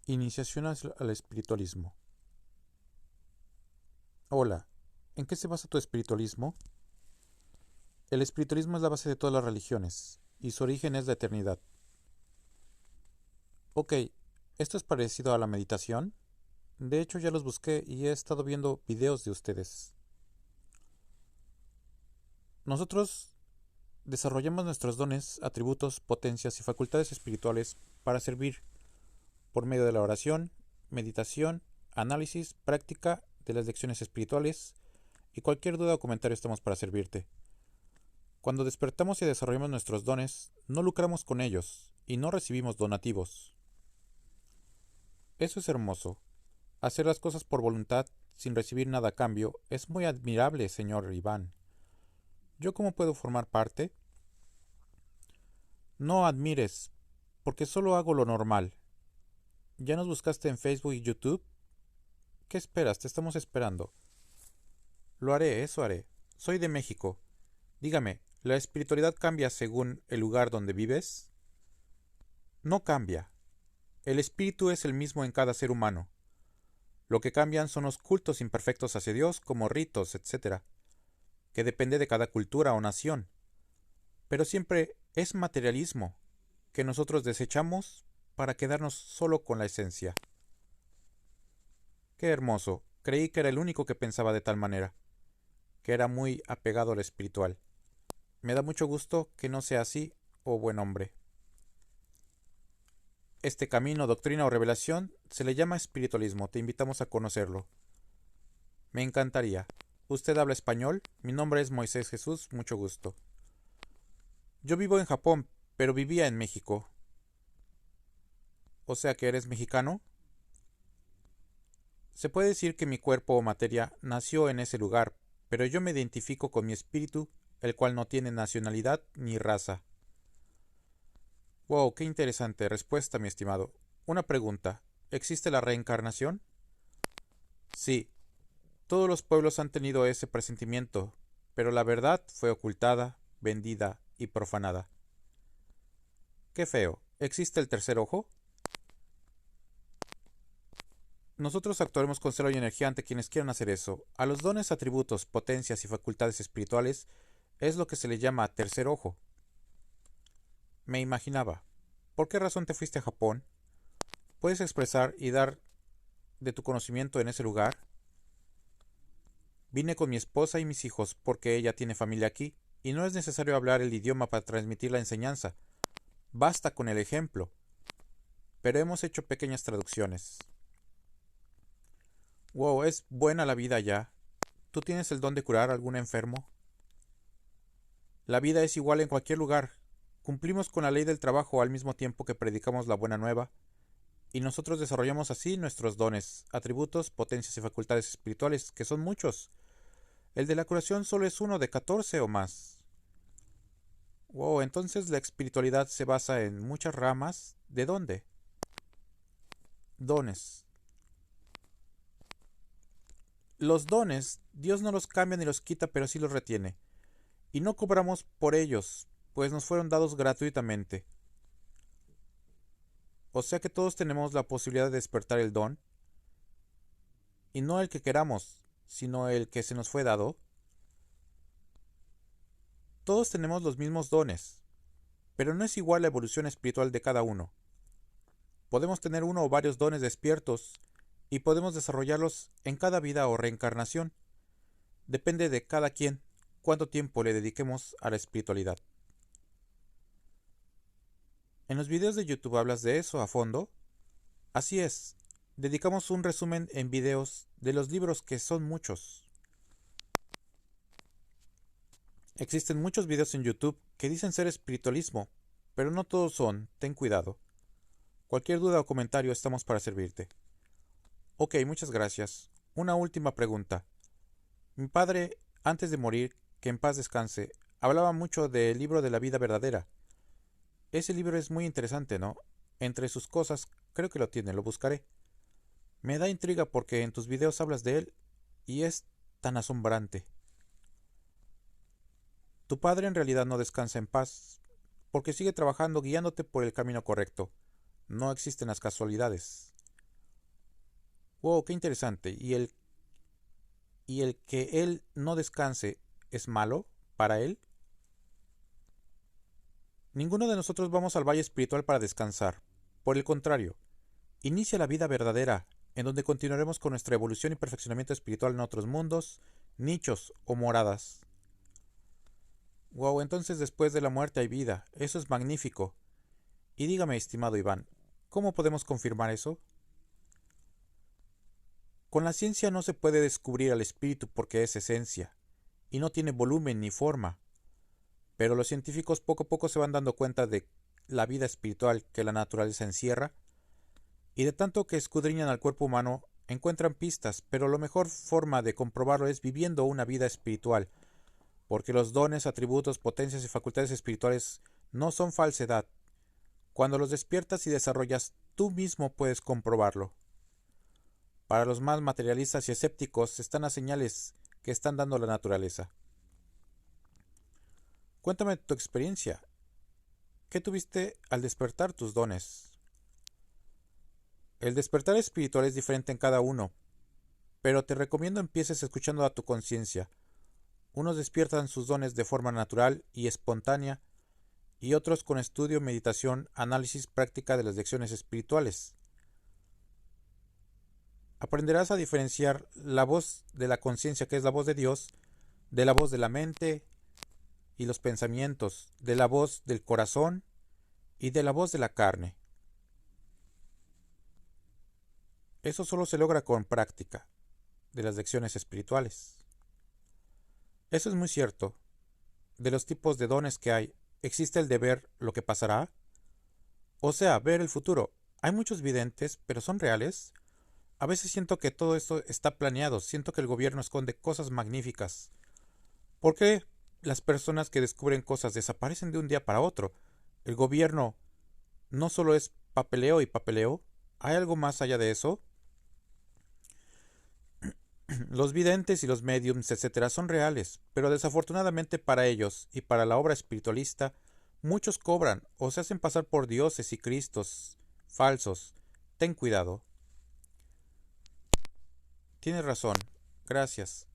Iniciación al espiritualismo. Hola, ¿en qué se basa tu espiritualismo? El espiritualismo es la base de todas las religiones, y su origen es la eternidad. Ok, ¿esto es parecido a la meditación? De hecho, ya los busqué y he estado viendo videos de ustedes. Nosotros desarrollamos nuestros dones, atributos, potencias y facultades espirituales para servir por medio de la oración, meditación, análisis, práctica de las lecciones espirituales y cualquier duda o comentario estamos para servirte. Cuando despertamos y desarrollamos nuestros dones, no lucramos con ellos y no recibimos donativos. Eso es hermoso. Hacer las cosas por voluntad, sin recibir nada a cambio, es muy admirable, señor Iván. ¿Yo cómo puedo formar parte? No admires, porque solo hago lo normal. ¿Ya nos buscaste en Facebook y YouTube? ¿Qué esperas? Te estamos esperando. Lo haré, eso haré. Soy de México. Dígame, ¿la espiritualidad cambia según el lugar donde vives? No cambia. El espíritu es el mismo en cada ser humano. Lo que cambian son los cultos imperfectos hacia Dios, como ritos, etc., que depende de cada cultura o nación. Pero siempre es materialismo, que nosotros desechamos para quedarnos solo con la esencia. Qué hermoso. Creí que era el único que pensaba de tal manera, que era muy apegado al espiritual. Me da mucho gusto que no sea así, oh buen hombre. Este camino, doctrina o revelación se le llama espiritualismo. Te invitamos a conocerlo. Me encantaría. ¿Usted habla español? Mi nombre es Moisés Jesús, mucho gusto. Yo vivo en Japón, pero vivía en México. O sea que eres mexicano. Se puede decir que mi cuerpo o materia nació en ese lugar, pero yo me identifico con mi espíritu, el cual no tiene nacionalidad ni raza. Wow, qué interesante respuesta, mi estimado. Una pregunta. ¿Existe la reencarnación? Sí, todos los pueblos han tenido ese presentimiento, pero la verdad fue ocultada, vendida y profanada. Qué feo. ¿Existe el tercer ojo? Nosotros actuaremos con celo y energía ante quienes quieran hacer eso. A los dones, atributos, potencias y facultades espirituales es lo que se le llama tercer ojo. Me imaginaba. ¿Por qué razón te fuiste a Japón? ¿Puedes expresar y dar de tu conocimiento en ese lugar? Vine con mi esposa y mis hijos porque ella tiene familia aquí, y no es necesario hablar el idioma para transmitir la enseñanza. Basta con el ejemplo. Pero hemos hecho pequeñas traducciones. Wow, es buena la vida allá. ¿Tú tienes el don de curar a algún enfermo? La vida es igual en cualquier lugar. Cumplimos con la ley del trabajo al mismo tiempo que predicamos la buena nueva, y nosotros desarrollamos así nuestros dones, atributos, potencias y facultades espirituales, que son muchos. El de la curación solo es uno de 14 o más. Wow, entonces la espiritualidad se basa en muchas ramas. ¿De dónde? Dones. Los dones, Dios no los cambia ni los quita, pero sí los retiene. Y no cobramos por ellos, pues nos fueron dados gratuitamente. O sea que todos tenemos la posibilidad de despertar el don, y no el que queramos, sino el que se nos fue dado. Todos tenemos los mismos dones, pero no es igual la evolución espiritual de cada uno. Podemos tener uno o varios dones despiertos, y podemos desarrollarlos en cada vida o reencarnación. Depende de cada quien cuánto tiempo le dediquemos a la espiritualidad. En los videos de YouTube hablas de eso a fondo. Así es, dedicamos un resumen en videos de los libros, que son muchos. Existen muchos videos en YouTube que dicen ser espiritualismo, pero no todos son, ten cuidado. Cualquier duda o comentario estamos para servirte. Ok, muchas gracias. Una última pregunta. Mi padre, antes de morir, que en paz descanse, hablaba mucho del libro de la vida verdadera. Ese libro es muy interesante, ¿no? Entre sus cosas, creo que lo tiene, lo buscaré. Me da intriga porque en tus videos hablas de él y es tan asombrante. Tu padre en realidad no descansa en paz, porque sigue trabajando guiándote por el camino correcto. No existen las casualidades. Wow, qué interesante. ¿Y el que él no descanse es malo para él? Ninguno de nosotros vamos al valle espiritual para descansar. Por el contrario, inicia la vida verdadera, en donde continuaremos con nuestra evolución y perfeccionamiento espiritual en otros mundos, nichos o moradas. Wow, entonces después de la muerte hay vida. Eso es magnífico. Y dígame, estimado Iván, ¿cómo podemos confirmar eso? Con la ciencia no se puede descubrir al espíritu porque es esencia, y no tiene volumen ni forma. Pero los científicos poco a poco se van dando cuenta de la vida espiritual que la naturaleza encierra, y de tanto que escudriñan al cuerpo humano, encuentran pistas, pero la mejor forma de comprobarlo es viviendo una vida espiritual, porque los dones, atributos, potencias y facultades espirituales no son falsedad. Cuando los despiertas y desarrollas, tú mismo puedes comprobarlo. Para los más materialistas y escépticos están las señales que están dando la naturaleza. Cuéntame tu experiencia. ¿Qué tuviste al despertar tus dones? El despertar espiritual es diferente en cada uno, pero te recomiendo empieces escuchando a tu conciencia. Unos despiertan sus dones de forma natural y espontánea, y otros con estudio, meditación, análisis, práctica de las lecciones espirituales. Aprenderás a diferenciar la voz de la conciencia, que es la voz de Dios, de la voz de la mente y los pensamientos, de la voz del corazón y de la voz de la carne. Eso solo se logra con práctica de las lecciones espirituales. Eso es muy cierto. De los tipos de dones que hay, existe el de ver lo que pasará, o sea, ver el futuro. Hay muchos videntes, pero ¿son reales? A veces siento que todo esto está planeado, siento que el gobierno esconde cosas magníficas. ¿Por qué las personas que descubren cosas desaparecen de un día para otro? El gobierno no solo es papeleo y papeleo, ¿hay algo más allá de eso? Los videntes y los mediums, etcétera, son reales, pero desafortunadamente para ellos y para la obra espiritualista, muchos cobran o se hacen pasar por dioses y cristos falsos. Ten cuidado. Tienes razón. Gracias.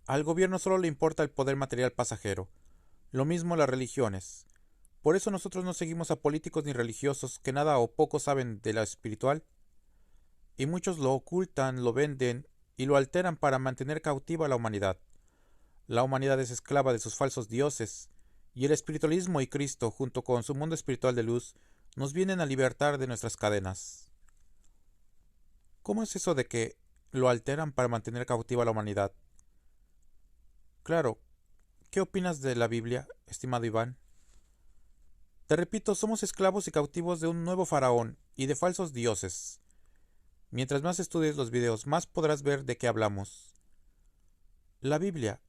Al gobierno solo le importa el poder material pasajero. Lo mismo las religiones. Por eso nosotros no seguimos a políticos ni religiosos que nada o poco saben de la espiritual. Y muchos lo ocultan, lo venden y lo alteran para mantener cautiva a la humanidad. La humanidad es esclava de sus falsos dioses, y el espiritualismo y Cristo, junto con su mundo espiritual de luz, nos vienen a libertar de nuestras cadenas. ¿Cómo es eso de que lo alteran para mantener cautiva a la humanidad? Claro, ¿qué opinas de la Biblia, estimado Iván? Te repito, somos esclavos y cautivos de un nuevo faraón y de falsos dioses. Mientras más estudies los videos, más podrás ver de qué hablamos. La Biblia.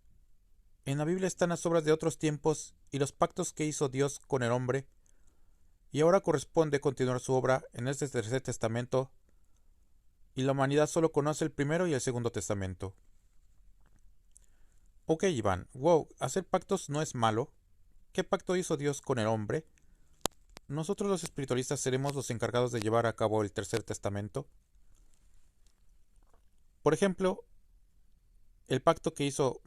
En la Biblia están las obras de otros tiempos y los pactos que hizo Dios con el hombre, y ahora corresponde continuar su obra en este tercer testamento, y la humanidad solo conoce el primero y el segundo testamento. Ok, Iván, wow, hacer pactos no es malo. ¿Qué pacto hizo Dios con el hombre? ¿Nosotros los espiritualistas seremos los encargados de llevar a cabo el tercer testamento? Por ejemplo, el pacto que hizo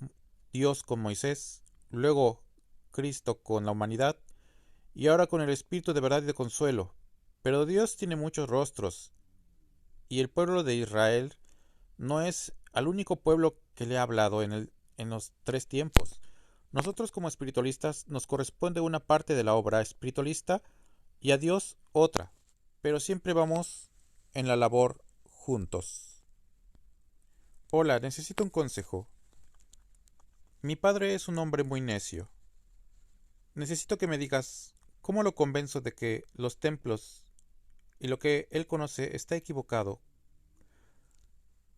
Dios con Moisés, luego Cristo con la humanidad, y ahora con el Espíritu de verdad y de consuelo. Pero Dios tiene muchos rostros, y el pueblo de Israel no es al único pueblo que le ha hablado en los tres tiempos. Nosotros como espiritualistas nos corresponde una parte de la obra espiritualista y a Dios otra, pero siempre vamos en la labor juntos. Hola, necesito un consejo. Mi padre es un hombre muy necio. Necesito que me digas cómo lo convenzo de que los templos y lo que él conoce está equivocado.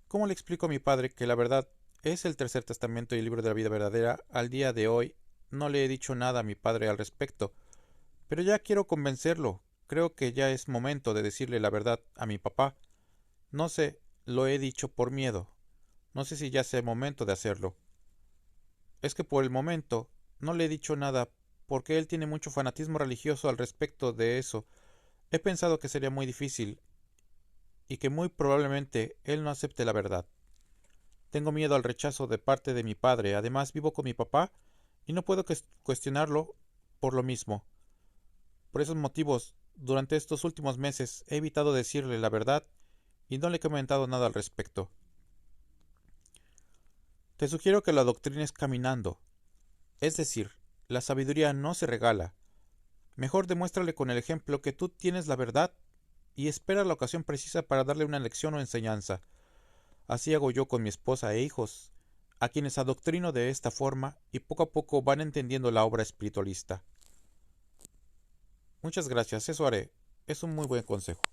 ¿Cómo le explico a mi padre que la verdad es el tercer testamento y el libro de la vida verdadera? Al día de hoy no le he dicho nada a mi padre al respecto, pero ya quiero convencerlo. Creo que ya es momento de decirle la verdad a mi papá. No sé, lo he dicho por miedo. No sé si ya sea momento de hacerlo. Es que por el momento no le he dicho nada porque él tiene mucho fanatismo religioso al respecto de eso. He pensado que sería muy difícil y que muy probablemente él no acepte la verdad. Tengo miedo al rechazo de parte de mi padre, además vivo con mi papá y no puedo cuestionarlo por lo mismo. Por esos motivos, durante estos últimos meses he evitado decirle la verdad y no le he comentado nada al respecto. Te sugiero que lo adoctrines caminando, es decir, la sabiduría no se regala. Mejor demuéstrale con el ejemplo que tú tienes la verdad y espera la ocasión precisa para darle una lección o enseñanza. Así hago yo con mi esposa e hijos, a quienes adoctrino de esta forma y poco a poco van entendiendo la obra espiritualista. Muchas gracias, eso haré. Es un muy buen consejo.